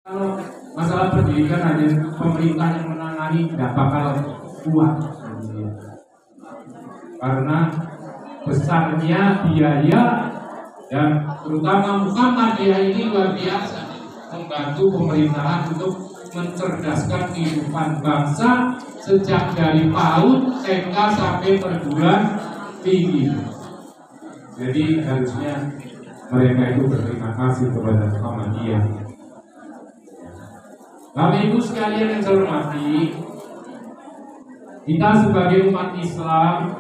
Kalau masalah pendidikan hanya pemerintah yang menangani tidak bakal kuat, karena besarnya biaya dan terutama Muhammadiyah ini luar biasa membantu pemerintahan untuk mencerdaskan kehidupan bangsa sejak dari PAUD, TK sampai perguruan tinggi. Jadi harusnya mereka itu berterima kasih kepada Muhammadiyah. Bapak Ibu sekalian yang saya hormati, kita sebagai umat Islam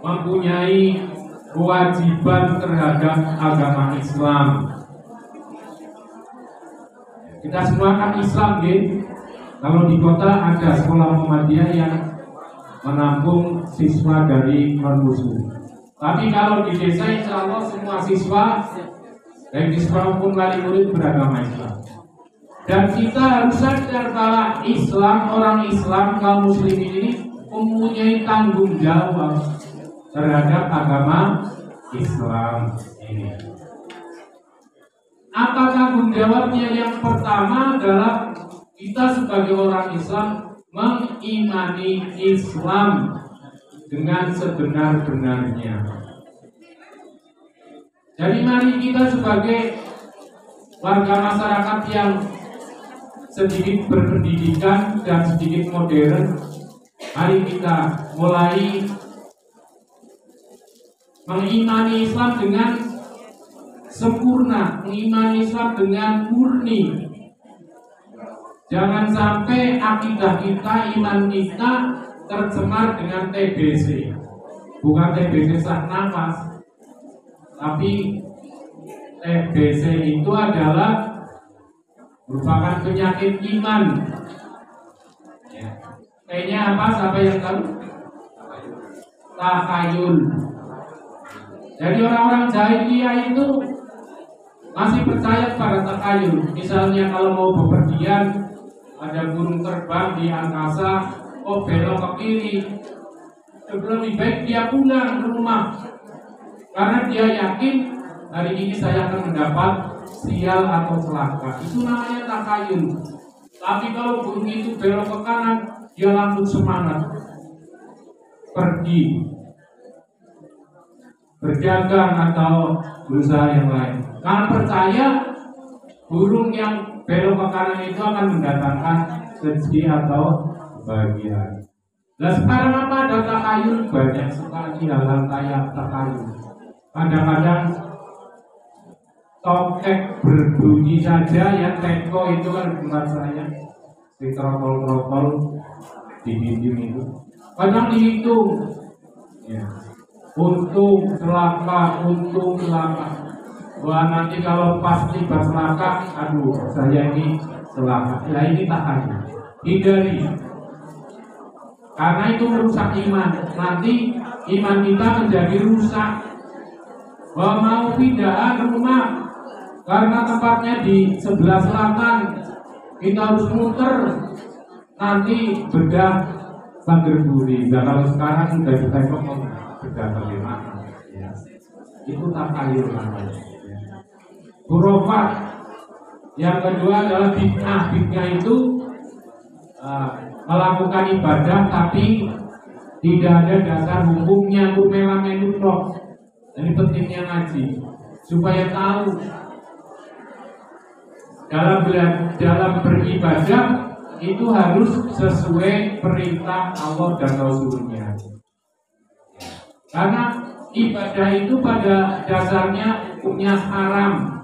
mempunyai kewajiban terhadap agama Islam. Kita semua kan Islam, gitu. Kalau di kota ada sekolah Muhammadiyah yang menampung siswa dari non-Muslim. Tapi kalau di desa insya Allah semua siswa baik di sekolah maupun wali murid beragama Islam. Dan kita harus sadar bahwa Islam, orang Islam, kaum muslimin ini mempunyai tanggung jawab terhadap agama Islam ini. Apa tanggung jawabnya? Yang pertama adalah kita sebagai orang Islam mengimani Islam dengan sebenar-benarnya. Jadi mari kita sebagai warga masyarakat yang sedikit berpendidikan dan sedikit modern, mari kita mulai mengimani Islam dengan sempurna, mengimani Islam dengan murni. Jangan sampai akidah kita, iman kita tercemar dengan TBC. Bukan TBC sak nafas, tapi TBC itu adalah merupakan penyakit iman. T-nya apa? Siapa yang tahu? Takhayul. Jadi orang-orang jahiliyah itu masih percaya pada takhayul. Misalnya kalau mau bepergian, ada burung terbang di angkasa, belok ke kiri, lebih baik dia pulang ke rumah, karena dia yakin hari ini saya akan mendapat sial atau celaka. Itu namanya takhayul. Tapi kalau burung itu belok ke kanan, dia langsung semangat pergi berdagang atau berusaha yang lain, karena percaya burung yang belok ke kanan itu akan mendatangkan rezeki atau kebahagiaan. Nah sekarang apa ada takhayul? Banyak sekali hal-hal kayak takhayul. Kadang-kadang tokek berbunyi saja, ya teko itu kan tempat saya di trotol-trotol di dinding itu kadang dihitung, ya. Untung celaka. Wah nanti kalau pas tiba celaka, aduh saya ini celaka. Ya ini takhayul. Hindari, karena itu merusak iman. Nanti iman kita menjadi rusak. Bahwa mau pindahan rumah karena tempatnya di sebelah selatan, kita harus muter, nanti bedah Pagerburi. Nah kalau sekarang sudah ditengok bedah bagaimana, ya. Itu takhayul namanya, ya. Khurafat. Yang kedua adalah bid'ah. Bid'ah itu melakukan ibadah tapi tidak ada dasar hukumnya, melu-melu tok. Ini pentingnya ngaji supaya tahu dalam beribadah itu harus sesuai perintah Allah dan Rasulnya. Karena ibadah itu pada dasarnya hukumnya haram.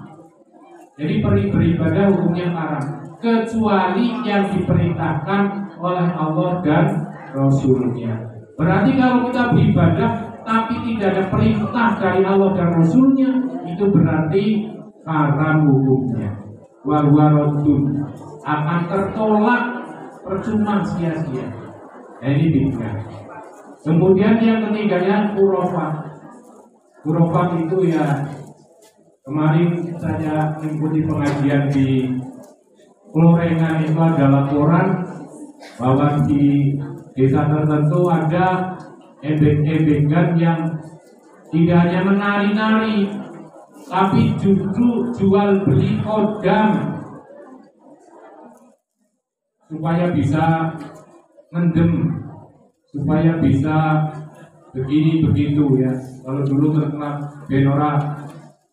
Jadi beribadah hukumnya haram, kecuali yang diperintahkan oleh Allah dan Rasulnya. Berarti kalau kita beribadah tapi tidak ada perintah dari Allah dan Rasulnya, itu berarti haram hukumnya. Wawarodun, akan tertolak, percuma, sia-sia. Nah, ini bid'ah. Kemudian yang ketiganya khurafat. Khurafat itu ya, kemarin saya mengikuti pengajian di Klorengan, itu ada laporan bahwa di desa tertentu ada ebek-ebekan yang tidak hanya menari-nari, tapi justru jual beli kodam. supaya bisa mendem, supaya bisa begini begitu ya. Kalau dulu terkenal benora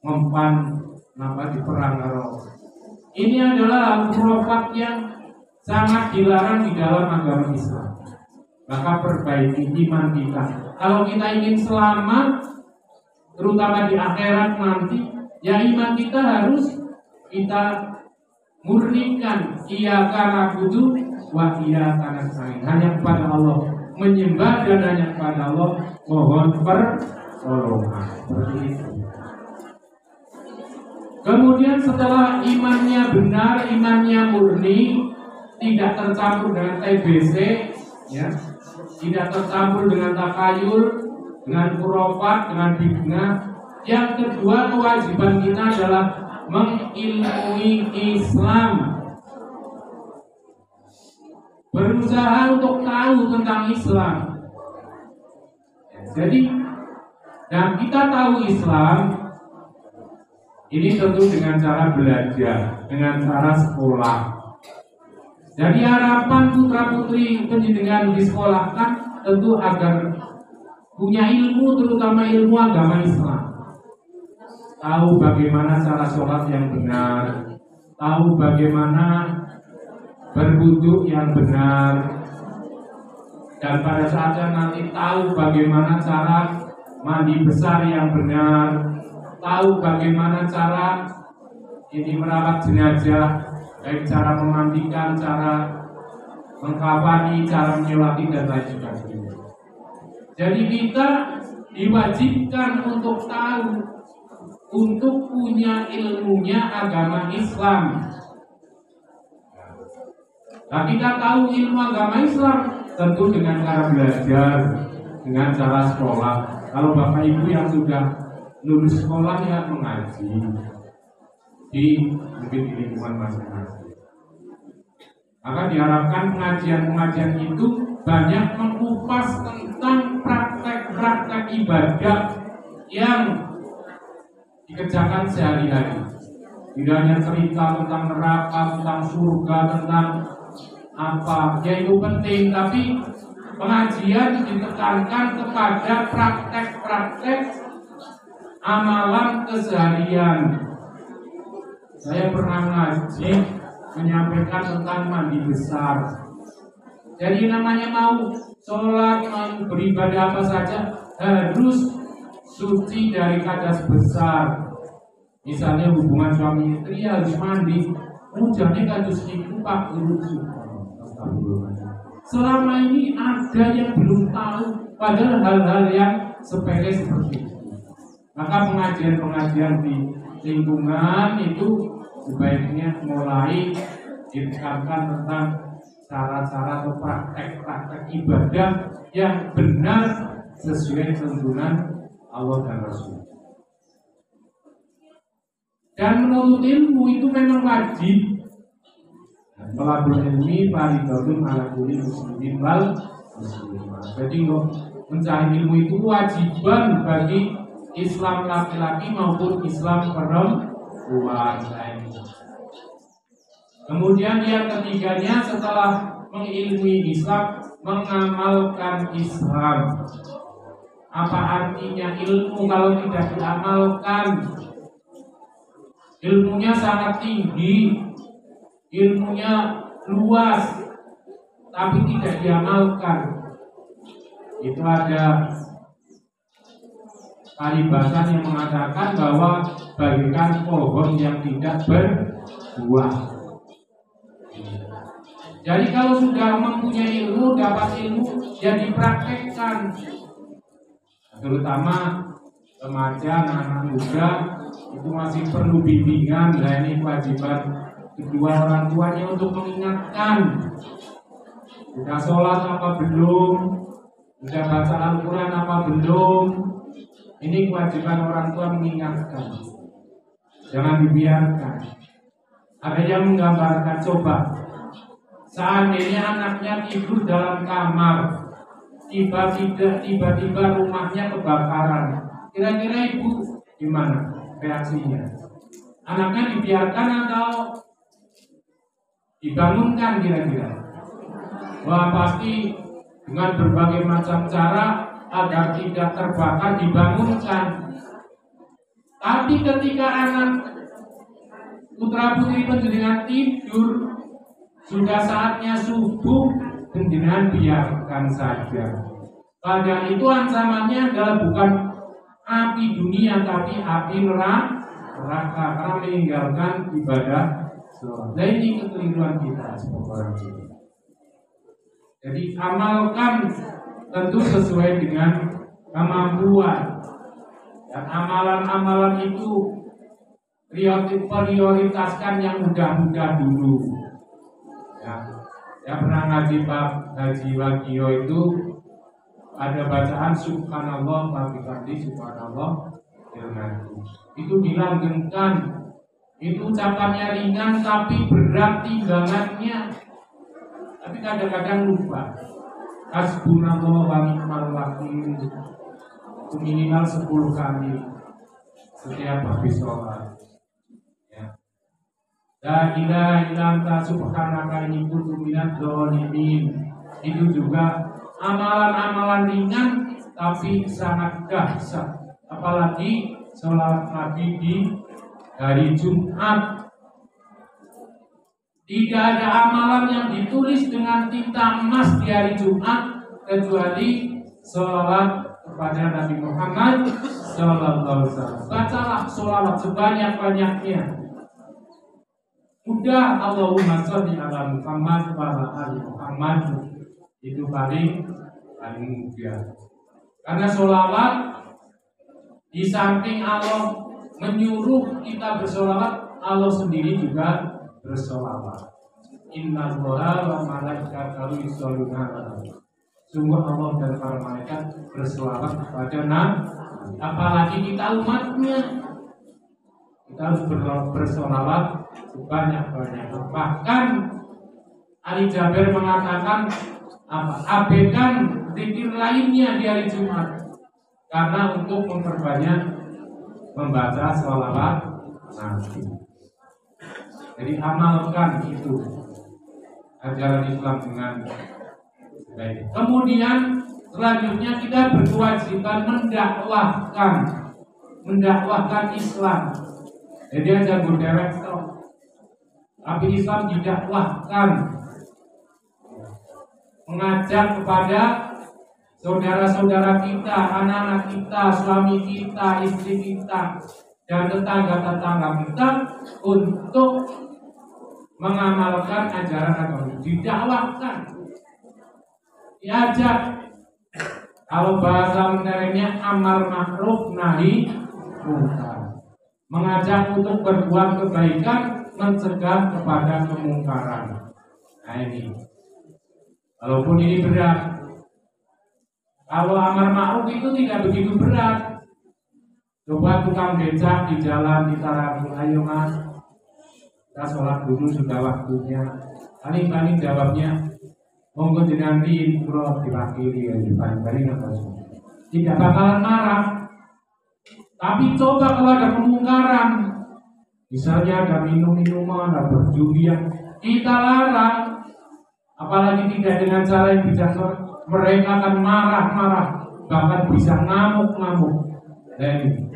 mempan napa di perang karo. Ini adalah khurafat yang sangat dilarang di dalam agama Islam. Maka perbaiki iman kita. Kalau kita ingin selamat, terutama di akhirat nanti, ya iman kita harus kita murnikan. Iyyaka na'budu wa iyyaka nasta'in. Hanya kepada Allah menyembah dan hanya kepada Allah mohon pertolongan. Seperti itu. Kemudian setelah imannya benar, imannya murni, tidak tercampur dengan TBC, ya, tidak tercampur dengan takayul, dengan khurafat, dengan bid'ah. Yang kedua, kewajiban kita adalah mengilmui Islam, berusaha untuk tahu tentang Islam. Jadi, dan kita tahu Islam ini tentu dengan cara belajar, dengan cara sekolah. Jadi harapan putra putri penjenengan disekolahkan tentu agar punya ilmu, terutama ilmu agama Islam. Tahu bagaimana cara sholat yang benar, tahu bagaimana berwudu yang benar, dan pada saatnya nanti tahu bagaimana cara mandi besar yang benar, tahu bagaimana cara ini merawat jenazah, baik cara memandikan, cara mengkafani, cara menyolati dan lain sebagainya. Jadi kita diwajibkan untuk tahu, untuk punya ilmunya agama Islam. Nah, kita tahu ilmu agama Islam tentu dengan cara belajar, dengan cara sekolah. Kalau bapak ibu yang sudah lulus sekolah ya mengaji di mungkin di lingkungan masing-masing. Maka diharapkan pengajian-pengajian itu banyak mengupas tentang praktek-praktek ibadah yang dikerjakan sehari-hari. Tidak hanya cerita tentang neraka, tentang surga, tentang apa, ya itu penting, tapi pengajian ditekankan kepada praktek-praktek amalan keseharian. Saya pernah ngaji menyampaikan tentang mandi besar. Jadi namanya mau sholat, mau beribadah apa saja harus suci dari kadas besar. Misalnya hubungan suami istri harus mandi. Jadi kados itu Pak Guru. Selama ini ada yang belum tahu, padahal hal-hal yang sepele seperti itu. Maka pengajian-pengajian di lingkungan itu sebaiknya mulai ditekankan tentang cara-cara atau praktek-praktek ibadah yang benar sesuai tuntunan Allah dan Rasul. Dan menuntut ilmu itu memang wajib. Talabul ilmi fardhatun 'ala kulli muslimin wal muslimah. Jadi mencari ilmu itu kewajiban bagi Islam laki-laki maupun Islam perempuan. Kemudian yang ketiganya setelah mengilmui Islam, mengamalkan Islam. Apa artinya ilmu kalau tidak diamalkan? Ilmunya sangat tinggi, ilmunya luas, tapi tidak diamalkan. Itu ada paribasan yang mengatakan bahwa bagaikan pohon yang tidak berbuah. Jadi kalau sudah mempunyai ilmu, dapat ilmu, ya dipraktekkan. Terutama remaja, anak muda itu masih perlu bimbingan. Nah ini kewajiban kedua orang tuanya untuk mengingatkan. Sudah sholat apa belum? Sudah baca Al-Quran apa belum? Ini kewajiban orang tua mengingatkan. Jangan dibiarkan. Ada yang menggambarkan, coba seandainya anaknya tidur dalam kamar, tiba-tiba rumahnya kebakaran, kira-kira ibu gimana reaksinya? Anaknya dibiarkan atau dibangunkan kira-kira? Wah, pasti dengan berbagai macam cara agar tidak terbakar dibangunkan. Tapi ketika anak putra putri panjenengan tidur, sudah saatnya subuh, panjenengan biarkan saja. Padahal itu ancamannya adalah bukan api dunia, tapi api neraka karena meninggalkan ibadah sholat. Nah, ini kekeliruan kita sebagai orang Muslim. Jadi amalkan tentu sesuai dengan kemampuan. Dan amalan-amalan itu prioritaskan yang mudah-mudah dulu. Ya pernah ngaji Pak Haji Wagio itu ada bacaan subhanallah wa bihamdi subhanallah itu dilanggengkan. Itu ucapannya ringan tapi berat timbangannya. Tapi kadang-kadang lupa. Hasbunallah wa ni'mal wakil itu minimal 10 kali setiap habis sholat. Ya. La ilaha illa anta subhanaka inni kuntu minadz dzalimin. Itu juga amalan-amalan ringan tapi sangat dahsyat. Apalagi sholat Nabi di hari Jumat. Tidak ada amalan yang ditulis dengan tinta emas di hari Jumat kecuali sholawat kepada Nabi Muhammad Sallallahu Alaihi Wasallam. Bacalah sholawat sebanyak-banyaknya. Udah Allahumma sholli ala Muhammad wa ala ali Muhammad. Itu paling mudah. Karena sholawat di samping Allah menyuruh kita bersolawat, Allah sendiri juga bersolawat. Inna Allaha wa malaikatahu yusholluna 'alan nabi. Sungguh Allah dan para malaikat bersolawat kepada Nabi. Apalagi kita umatnya, kita harus bersolawat sebanyak-banyaknya. Bahkan Ali Jabir mengatakan abaikan zikir lainnya di hari Jumat karena untuk memperbanyak membaca sholawat Nabi. Jadi amalkan itu ajaran Islam dengan baik. Kemudian selanjutnya kita berkewajiban mendakwahkan Islam. Jadi aja berdewek tapi Islam didakwahkan, mengajak kepada saudara-saudara kita, anak-anak kita, suami kita, istri kita, dan tetangga-tetangga kita untuk mengamalkan ajaran agama. Didakwahkan, diajak. Kalau bahasa modernnya amar ma'ruf nahi munkar, mengajak untuk berbuat kebaikan, mencegah kepada kemungkaran. Nah ini, walaupun ini berat. Kalau amar ma'ruf itu tidak begitu berat. Coba tukang becak di jalan ditarakan, ayo mas, kita sholat dulu sudah waktunya. Paling jawabnya, monggo jenengan di pulau diwakili ya paling tidak bakalan marah. Tapi coba kalau ada kemungkaran, misalnya ada minum-minuman, ada berjudian, kita larang. Apalagi tidak dengan cara yang bijaksana, mereka akan marah-marah, bahkan bisa ngamuk-ngamuk. Dan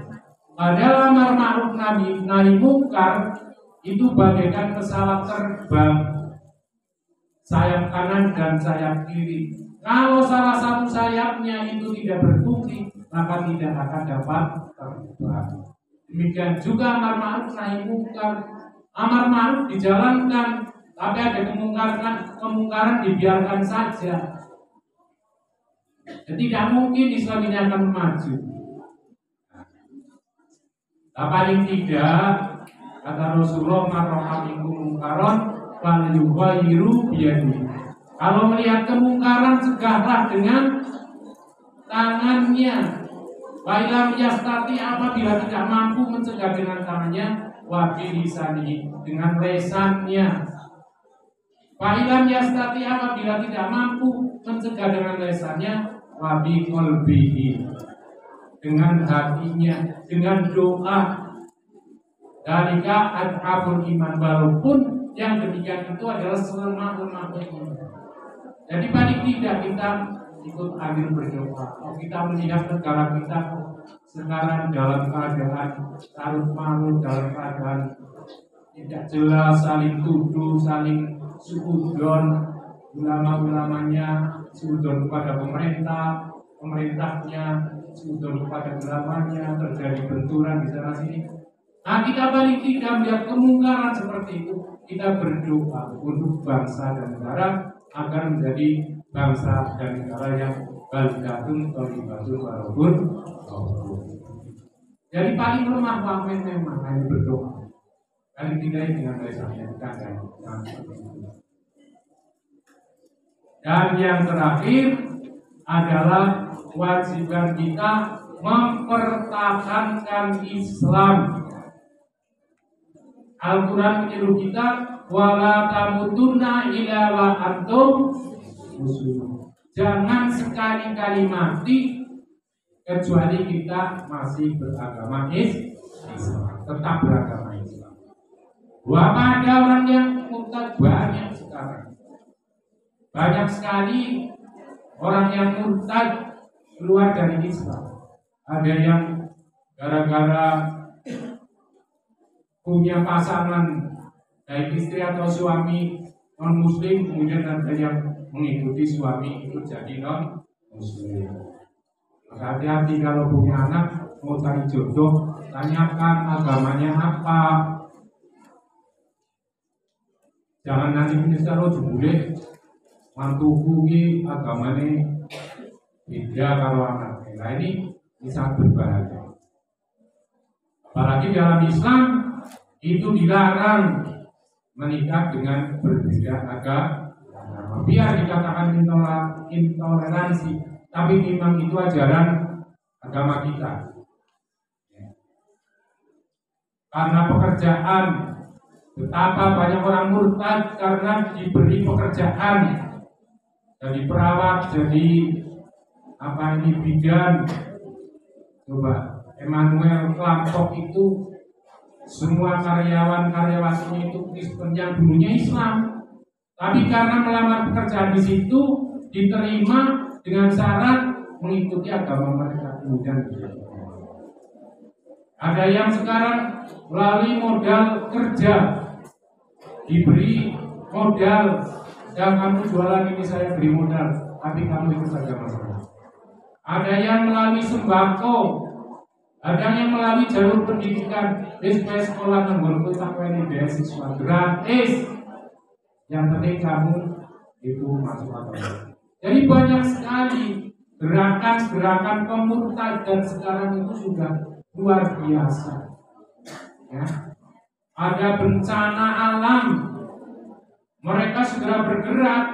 padahal amar ma'ruf nahi munkar itu bagaikan pesawat terbang, sayap kanan dan sayap kiri. Kalau salah satu sayapnya itu tidak berfungsi, maka tidak akan dapat terbang. Demikian juga amar ma'ruf nahi munkar. Amar ma'ruf dijalankan, tapi ada kemungkaran dibiarkan saja. Dan tidak mungkin Islam ini akan maju. Paling tidak, kata Rasulullah, marrohamikum mungkaron fal yughayyiru biyadihi. Kalau melihat kemungkaran, cegahlah dengan tangannya. Wa illam yastati, apabila tidak mampu mencegah dengan tangannya, wa bilisanihi, dengan lesannya. Wa illam yastati, apabila tidak mampu mencegah dengan lesannya, wa bi qalbihi, dengan hatinya, dengan doa. Dalika adhabul iman, walaupun yang demikian itu adalah selemah-lemahnya. Jadi paling tidak kita ikut ambil berdoa. Kalau kita melihat negara kita sekarang dalam keadaan carut marut, dalam keadaan tidak jelas, saling tuduh, saling suudon, ulama-ulamanya suudon kepada pemerintah, pemerintahnya suudon kepada ulamanya, terjadi benturan di sana sini. Nah, kita paling tidak melihat kemungkaran seperti itu. Kita berdoa untuk bangsa dan negara agar menjadi bangsa dan negara yang balidatun, tholibatun, walaupun. Jadi paling lemah wamen memang hanya berdoa. Paling tidak dengan dasarnya dan yang terakhir adalah kewajiban kita mempertahankan Islam. Al-Quran menyuruh kita wala tamutunna illa wa antum muslimun. Jangan sekali-kali mati kecuali kita masih beragama Islam, tetap beragama Islam. Wah, ada orang yang murtad banyak sekarang. Banyak sekali orang yang murtad keluar dari Islam. Ada yang gara-gara punya pasangan baik istri atau suami non muslim, kemudian ada yang mengikuti suami itu jadi non muslim. Maka hati-hati kalau punya anak mau cari jodoh, tanyakan agamanya apa. Jangan nanti menyesal lo jebule mantuku ki agamane beda karo anaknya. Nah ini bisa berbahaya. Apalagi dalam Islam itu dilarang menikah dengan berbeda agama. Biar dikatakan intoleransi, tapi memang itu ajaran agama kita. Karena pekerjaan, betapa banyak orang murtad karena diberi pekerjaan, jadi perawat, jadi bidan. Coba Emmanuel Klampok itu semua karyawan-karyawatinya itu Kristen yang dulunya Islam, tapi karena melamar pekerjaan di situ diterima dengan syarat mengikuti agama mereka. Kemudian ada yang sekarang melalui modal kerja diberi modal, dan kamu jualan ini saya beri modal, tapi kamu ikut agama saya. Ada yang melalui sembako, ada yang melalui jalur pendidikan, supaya sekolah menggolong tak ini beasiswa gratis. Yang penting kamu itu masuk agama. Jadi banyak sekali gerakan-gerakan pemurtadan sekarang itu sudah luar biasa. Ya. Ada bencana alam, mereka segera bergerak.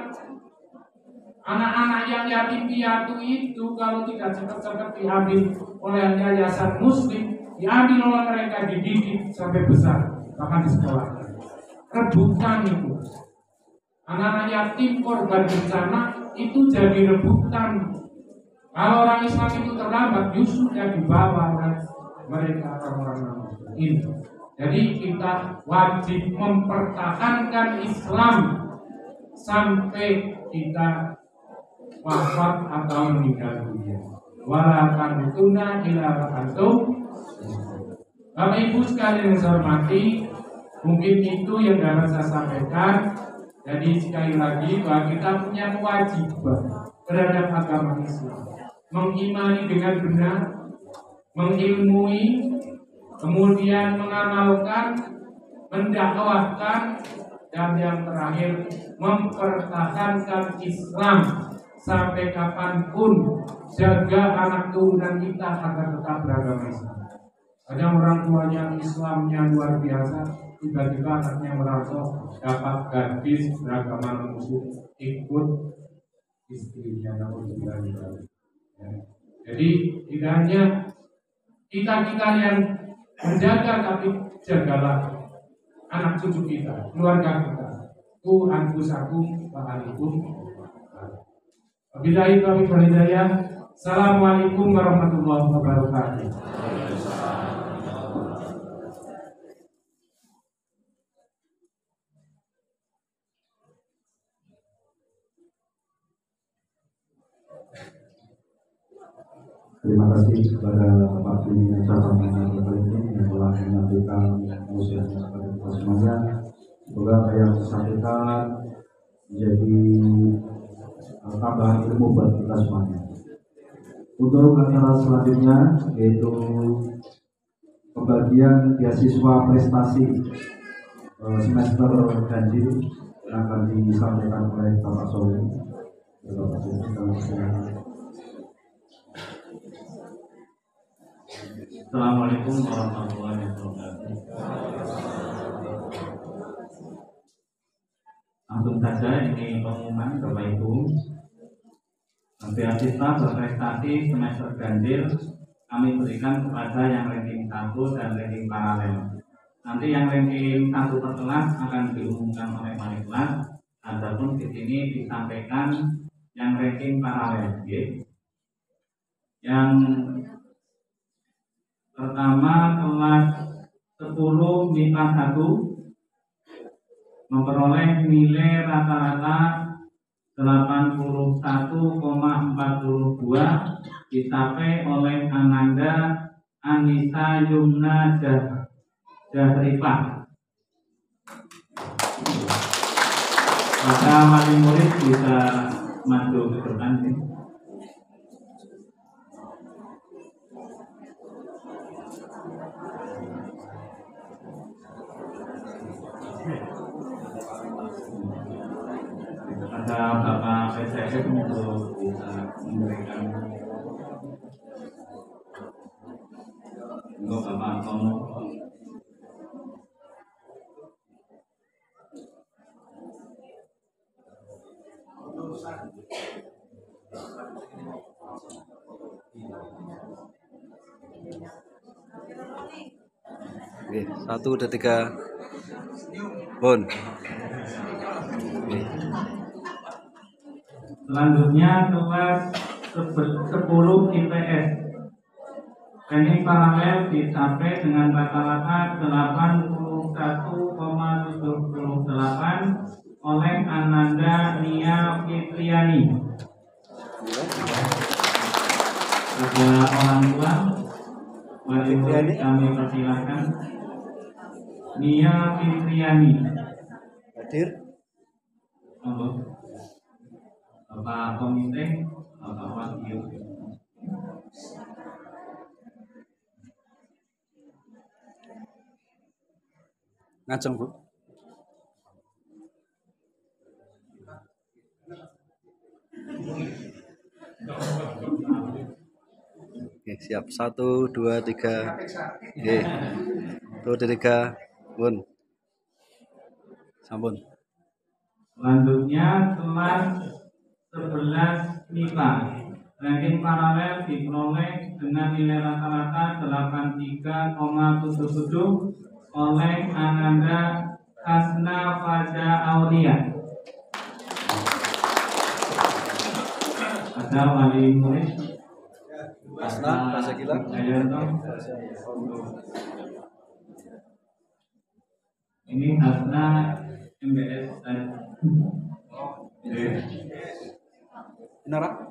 Anak-anak yang yatim piatu itu kalau tidak cepat-cepat diambil oleh yayasan muslim, diambil oleh mereka, dididik sampai besar, bahkan di sekolah. Rebutan itu. Anak-anak yatim korban bencana itu jadi rebutan. Kalau orang Islam itu terlambat, justru sudah dibawa oleh mereka orang-orang muslim. Jadi kita wajib mempertahankan Islam sampai kita wafat atau meninggal dunia. Wala tamutunna illa wa antum. Bapak Ibu sekalian yang saya hormati, mungkin itu yang dapat saya sampaikan. Jadi sekali lagi bahwa kita punya kewajiban terhadap agama Islam, mengimani dengan benar, mengilmui, kemudian mengamalkan, mendakwahkan, dan yang terakhir mempertahankan Islam sampai kapanpun. Jaga anak turunan kita agar tetap beragama Islam. Ada orang tuanya Islamnya luar biasa, tiba-tiba anaknya merasa dapat gadis beragama muslim ikut istrinya namun tidak. Jadi tidak hanya kita yang menjaga, tapi jagalah anak cucu kita, keluarga kita. Tuhan pusakum wa alaikum. Wabillahi taufiq wal hidayah. Assalamualaikum warahmatullahi wabarakatuh. Terima kasih kepada Bapak Pimpinan Cabang yang telah menyampaikan usianya kepada kita semuanya. Semoga apa yang disampaikan menjadi tambahan ilmu buat kita semuanya. Untuk acara selanjutnya yaitu pembagian beasiswa prestasi semester ganjil yang akan disampaikan oleh Bapak Soli. Assalamualaikum warahmatullahi wabarakatuh. Langsung saja ini pengumuman Bapak Ibu. Beasiswa berprestasi semester ganjil kami berikan kepada yang ranking 1 dan ranking paralel. Nanti yang ranking 1 per kelas akan diumumkan oleh wali kelas. Adapun di sini disampaikan yang ranking paralel. Yang pertama kelas 10 MIPA 1 memperoleh nilai rata-rata 81,42 dicapai oleh Ananda Anissa Yumna Jahrifah. Maka wali murid bisa maju ke depan sih. Ada Bapak PCS untuk bisa memberikan untuk Bapak Tono. Oke, 1, 2, 3. Bon. Selanjutnya kelas 10 IPS. Ranking paralel dicapai dengan rata-rata 81,78 oleh Ananda Nia Fitriani. Ada orang tua, wali murid kami persilakan. Nia Fitriani. Hadir. Bapak komite, Bapak Wakil. Ngajeng, Bu. Oke, siap. 1, 2, 3. Oke. 1, 2, 3. Bun. Sampun. Selanjutnya kelas 11 MIPA. Ranking paralel diperoleh dengan nilai rata-rata 83,77 oleh Ananda Hasna Faja Aulia. Ada wali murid. Hasna, Rasa Gila. Ini Hasna MBS. Nara.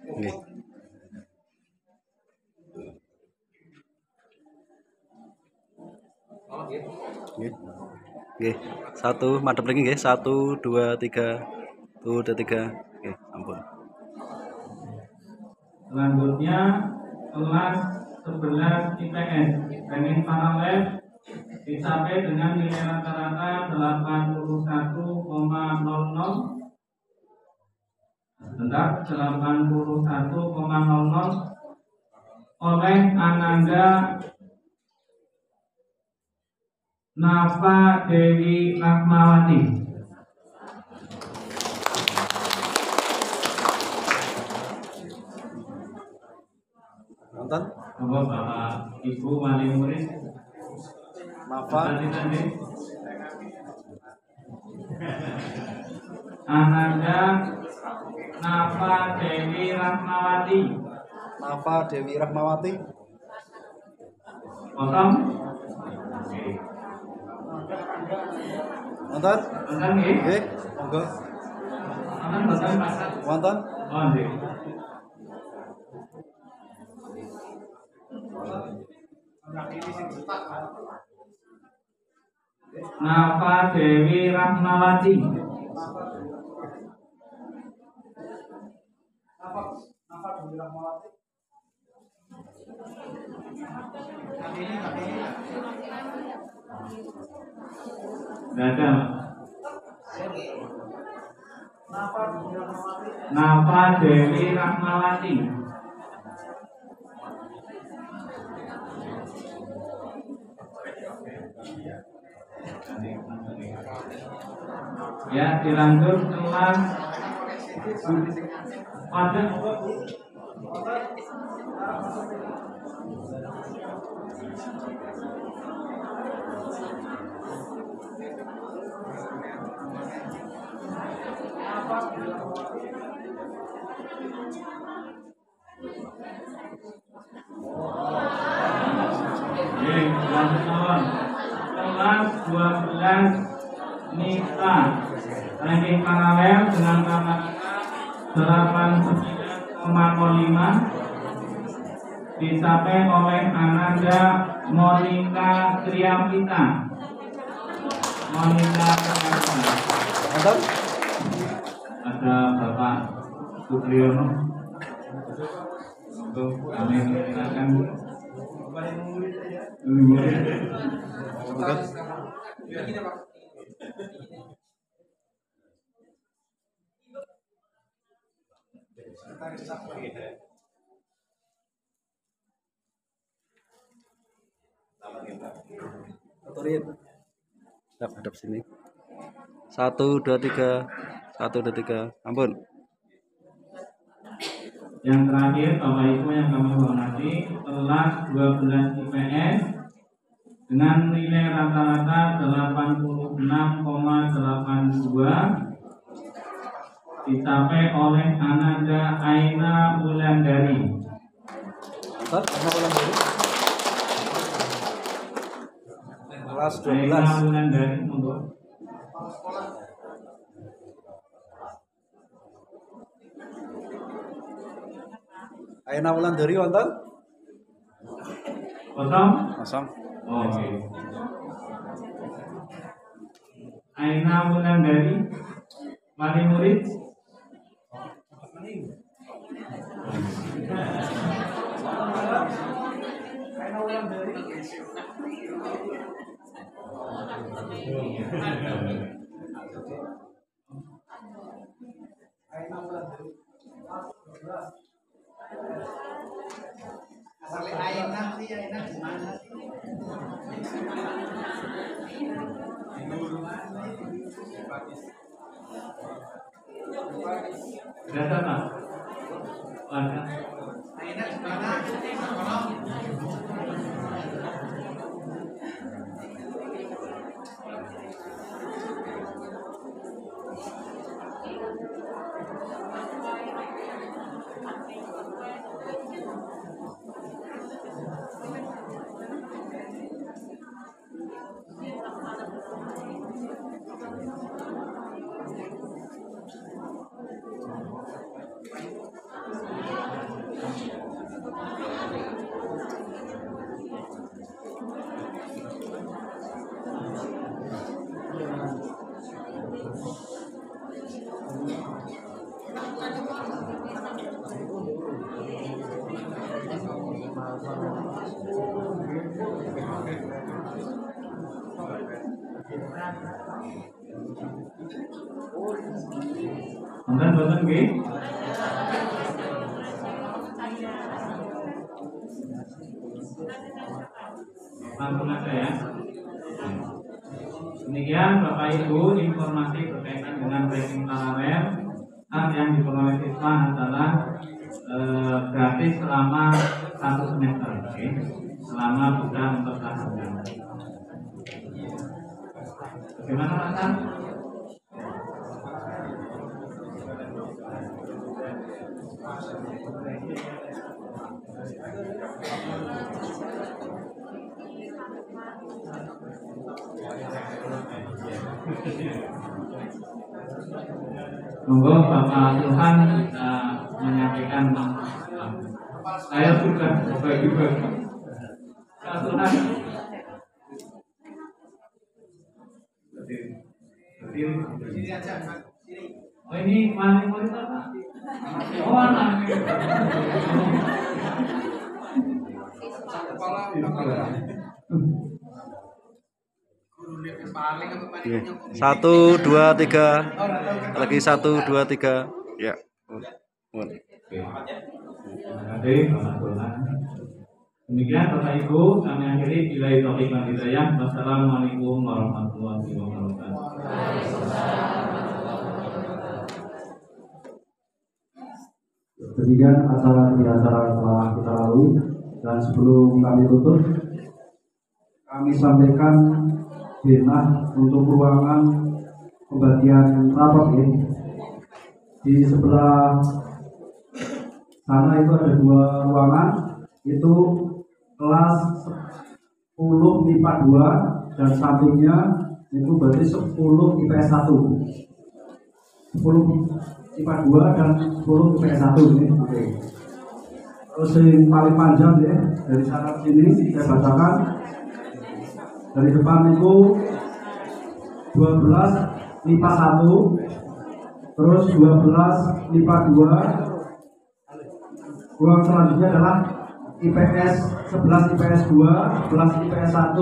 Oke. Oke. 1 madhep lagi nggih. 1, 2, 3. 1, 2, 3. Oke, ampun. Selanjutnya kelas 11 IPS. Ranking paralel dicapai dengan nilai rata-rata 81,00. Sebentar, 81,00 oleh Ananda Nafa Dewi Rahmawati. Nonton? Bapak Ibu wali murid. Nafa. Ananda Nafa Dewi Rahmawati. Nafa Dewi Rahmawati. Kosong. Oke. Wonten? Wonten nggih? Nggih, monggo. Wonten boten Pak? Wonten? Oh nggih. Nafa Dewi Rahmawati. Nggak ada. Nafa Dewi Rahmawati. Ya, dilanjut kelas pada kelas 12 Nisa ranking paralel dengan matematika 8,05 dicapai oleh Ananda Monika Triapita. Monika Triapita. Wonten? Ada Bapak Supriyono. Untuk kami silakan. Aturin. Hadap sini. 1 2 3. 1 2 3. Ampun. Yang terakhir Bapak Ibu yang kami hormati, kelas 12 IPS dengan nilai rata-rata 86,82 dicapai oleh Ananda Aina Wulandari. Apa ulang dulu? Kelas Aina 12. Wulandari, monggo. Aina Wulandari wonten? Kosong? Kosong. Oh, oke. Aina Wulandari, wali murid. Ada Pak? Ada. Wonten nggih? Langsung aja ya. Demikian Bapak Ibu informasi berkaitan dengan ranking paralel. Yang diperoleh siswa adalah gratis selama 1 semester, okay? Selama sudah mempertahankan. Bagaimana Mas? Monggo Bapak Tuhan bisa menyampaikan saya sudah bagi-bagi. Pak Tuhan. Oh ini mana murid apa? Oh anak. Oke. 1, 2, 3. Lagi 1, 2, 3. Ya. Terima kasih Bapak Tuhan. Demikian Bapak Ibu, kami akhiri bila taufiq wal hidayah. Wassalamualaikum warahmatullahi wabarakatuh. Demikian acara telah kita lalui, dan sebelum kami tutup, kami sampaikan denah untuk ruangan pembagian rapor ini. Di sebelah sana itu ada 2 ruangan, itu kelas 10 IPA 2 dan sampingnya itu berarti 10 IPS 1. 10 IPA 2 dan 10 IPS 1 ini. Oke. Terus yang paling panjang ya, dari sana ke sini saya bacakan. Dari depan itu 12 IPA 1, terus 12 IPA 2. Ruang selanjutnya adalah IPS 11 IPS 2, 11 IPS 1.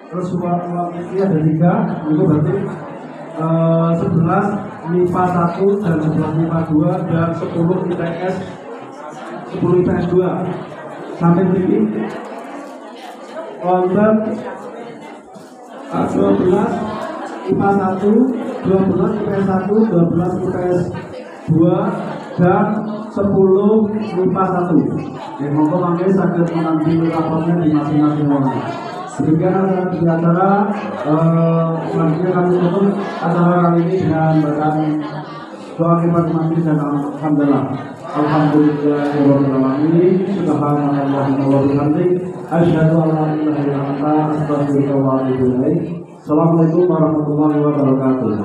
Terus ruang ini ada 3, itu berarti 11 MIPA 1 dan 11 MIPA 2 dan 10 IPS 2 sampai begini. Konten 12 IPA 1, 12 IPS 1, 12 IPS 2 dan 10 MIPA 1. Ya, monggo mangke saged mengambil raportnya di masing-masing ruangan. Demikian acara selanjutnya kami tutup acara kali ini dengan bacaan doa khidmat masjid dan alhamdulillah. Alhamdulillahirabbil alamin. Subhanallah wa bihamdihi asyhadu an la ilaha illa anta astaghfiruka wa atubu ilaik. Assalamualaikum warahmatullahi wabarakatuh.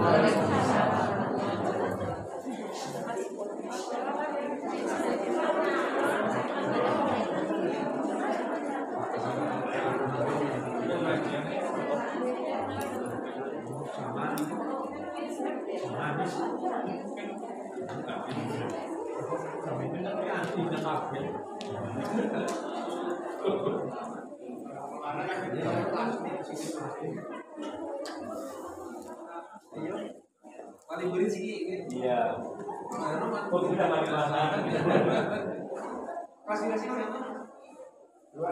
Paling berisik ini. Iya. Oh sudah pakai masa. Kasih mana? Dua.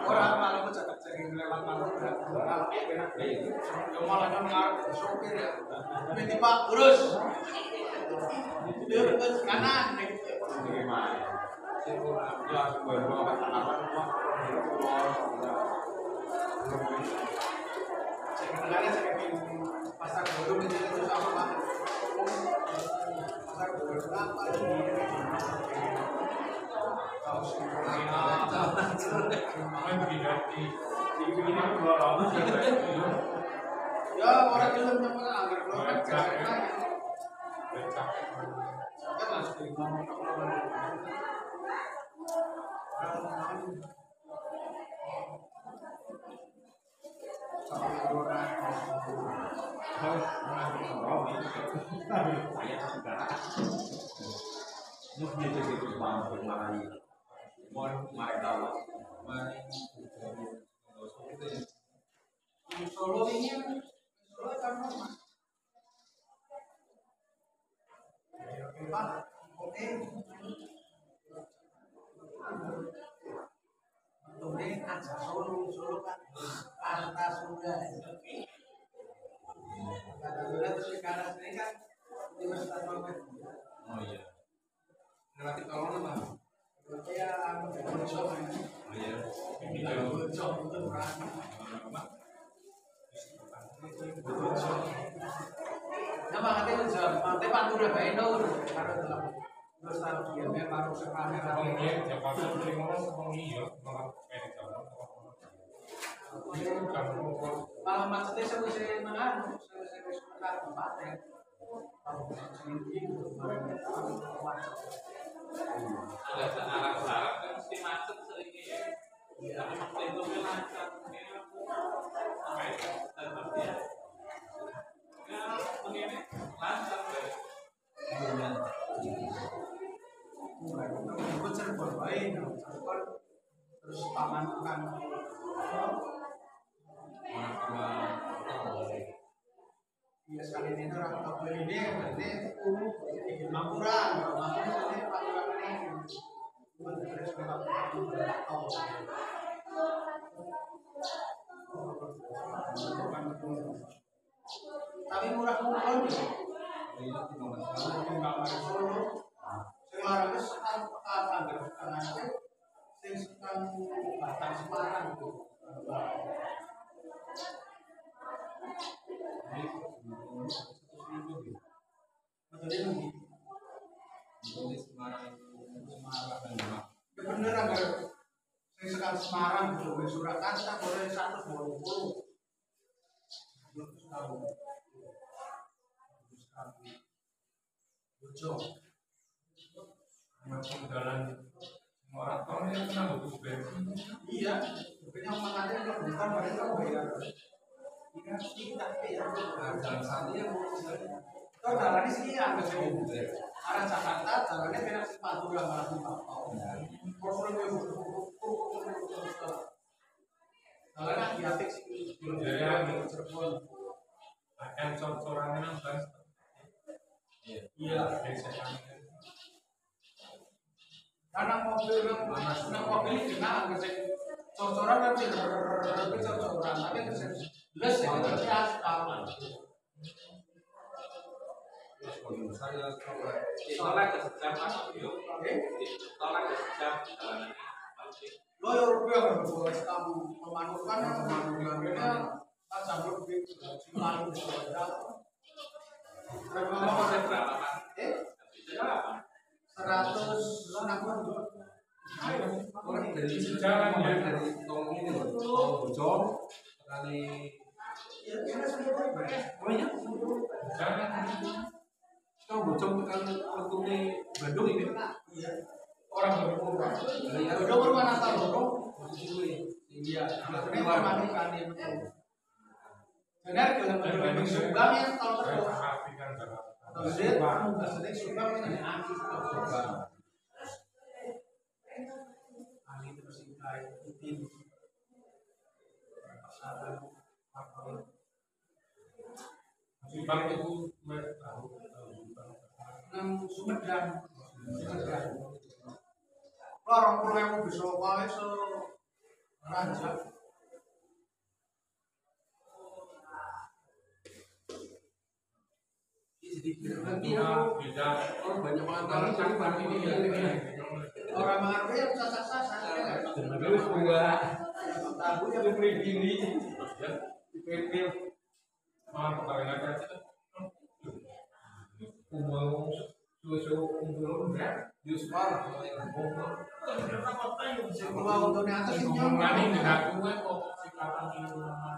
Orang malah mencatat sering lewat malu kalau enak baik. Yang malah kan ngarep sopir ya. Tapi Pak urus. Dia urus kanan. Gimana? Ya baru apa tanaman Pak. Sebenarnya saya pasar bodong itu susah banget. Pasar bodong apa ini? Ya orang belum dapat agar keluar Jakarta. Kan langsung dari ngomong Solo ini Solo kan Mas. Pak, oke. Ini aja Solo kan atas sudah. Kata terus sekarang ini kan Universitas Mamet. Oh iya. Relatif tolong Pak. Ya, workshop ini. Oh iya. Workshop itu berani. Nama katanya jam, nanti pantura bayi nur, harus dalam nostalgia, memang sekarang Pengen Jakarta dari mana sepengi ya, malah pengen kalau maksudnya saya menang, saya suka tempat ya. Ada alat-alat kan mesti macet seringnya ya. Tapi maksudnya itu lancar. Tetap ya. Ya, begini lancar deh. Ikut serba baik, terus paman kan. Iya sekali ini orang tua ini berarti Mampura, Mampura ini Mampura ini. Tapi murah-murah nih. Semarang itu sekarang Angger, sing sekarang Batang Semarang itu. Bener Angger, sing sekarang Semarang boleh Surakarta boleh 120. Bojo. macam jalan maraton ya kena bagus bensin. Iya, makanya makanya kalau bukan mereka bayar. Iya, kita ya. Jalan sana ya. Kalau jalan di sini agak jauh. Arah Jakarta jalannya benar sepatu yang malah dipantau. Jalannya di atik sih. Jadi Cirebon akan cor-corannya nambah. Iya. Karena mobil kenal agak cor-coran kan sih cor-coran tapi jelas ya berarti aspal. Tolak ke sejam masuk yuk. Tolak ke sejam jalanan. Lo Eropa berbuat kamu memanukan ini macam lebih simpanan berada. Berapa Pak? 160. Dari jalan ya dari tol ini loh, tol Bojong kali. Oh iya, jalan tol Bojong tekan Petune Bandung ini. Iya. Orang berkurang. Ya, Udah bermana tahu dong? Iya, Ini memanukan itu. Benar kalau Subang yang tahu terus. Terus maksudnya Subang ini anti Subang. Anti terus itu Subang itu Sumedang. Orang pulau yang bisa wae so raja. Nanti aku orang banyak pengantaran cari bantu ini. Orang mengerti yang sasak-sasak. Terus enggak Tahu ya seperti gini. Dipepil. Malah kemarin aja. Umum susu umum Yusuf sekolah untuk di atas ini Ngomong nani dengan gue kok si kakak di rumah.